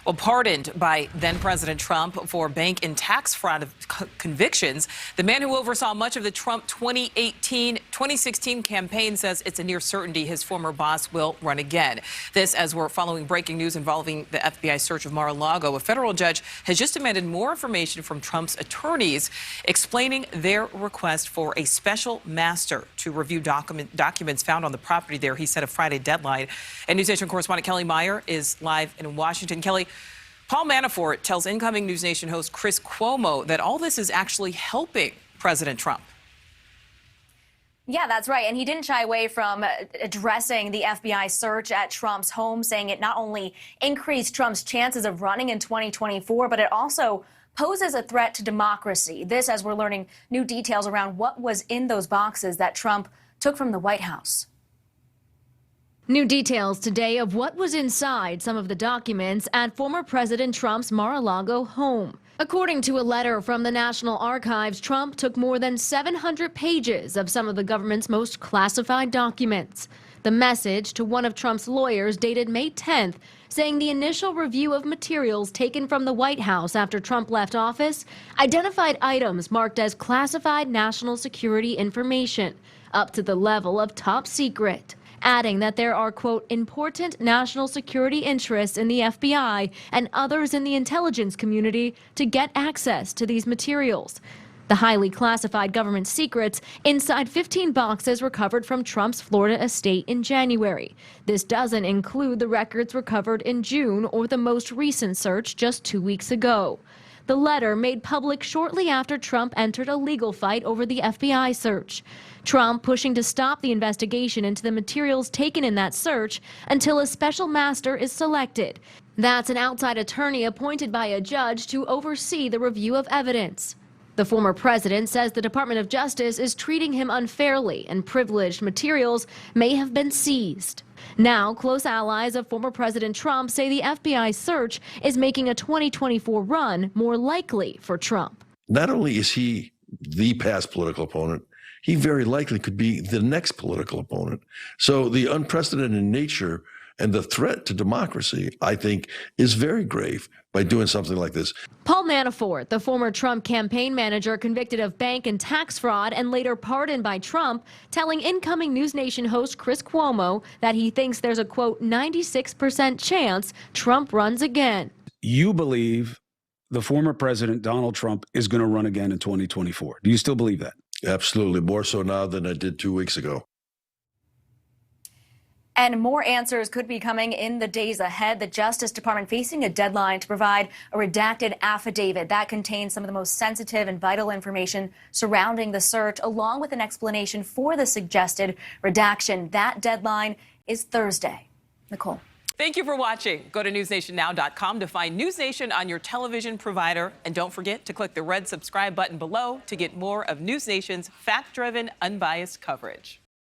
Well, pardoned by then-President Trump for bank and tax fraud convictions, the man who oversaw much of the Trump 2016 campaign says it's a near certainty his former boss will run again. This as we're following breaking news involving the FBI search of Mar-a-Lago. A federal judge has just demanded more information from Trump's attorneys explaining their request for a special master to review documents found on the property there. He set a Friday deadline. And NewsNation correspondent Kelly Meyer is live in Washington. Kelly, Paul Manafort tells incoming NewsNation host Chris Cuomo that all this is actually helping President Trump. Yeah, that's right. And he didn't shy away from addressing the FBI search at Trump's home, saying it not only increased Trump's chances of running in 2024, but it also poses a threat to democracy. This as we're learning new details around what was in those boxes that Trump took from the White House. New details today of what was inside some of the documents at former President Trump's Mar-a-Lago home. According to a letter from the National Archives, Trump took more than 700 pages of some of the government's most classified documents. The message to one of Trump's lawyers dated May 10th, saying the initial review of materials taken from the White House after Trump left office identified items marked as classified national security information, up to the level of top secret, adding that there are, quote, important national security interests in the FBI and others in the intelligence community to get access to these materials. The highly classified government secrets inside 15 boxes recovered from Trump's Florida estate in January. This doesn't include the records recovered in June or the most recent search just 2 weeks ago. The letter made public shortly after Trump entered a legal fight over the FBI search. Trump pushing to stop the investigation into the materials taken in that search until a special master is selected. That's an outside attorney appointed by a judge to oversee the review of evidence. The former president says the Department of Justice is treating him unfairly and privileged materials may have been seized. Now, close allies of former President Trump say the FBI search is making a 2024 run more likely for Trump. Not only is he the past political opponent, he very likely could be the next political opponent. So the unprecedented nature and the threat to democracy, I think, is very grave by doing something like this. Paul Manafort, the former Trump campaign manager convicted of bank and tax fraud and later pardoned by Trump, telling incoming NewsNation host Chris Cuomo that he thinks there's a, quote, 96% chance Trump runs again. You believe the former president, Donald Trump, is going to run again in 2024. Do you still believe that? Absolutely. More so now than I did 2 weeks ago. And more answers could be coming in the days ahead. The Justice Department facing a deadline to provide a redacted affidavit that contains some of the most sensitive and vital information surrounding the search, along with an explanation for the suggested redaction. That deadline is Thursday. Nichole. Thank you for watching. Go to newsnationnow.com to find NewsNation on your television provider. And don't forget to click the red subscribe button below to get more of NewsNation's fact-driven, unbiased coverage.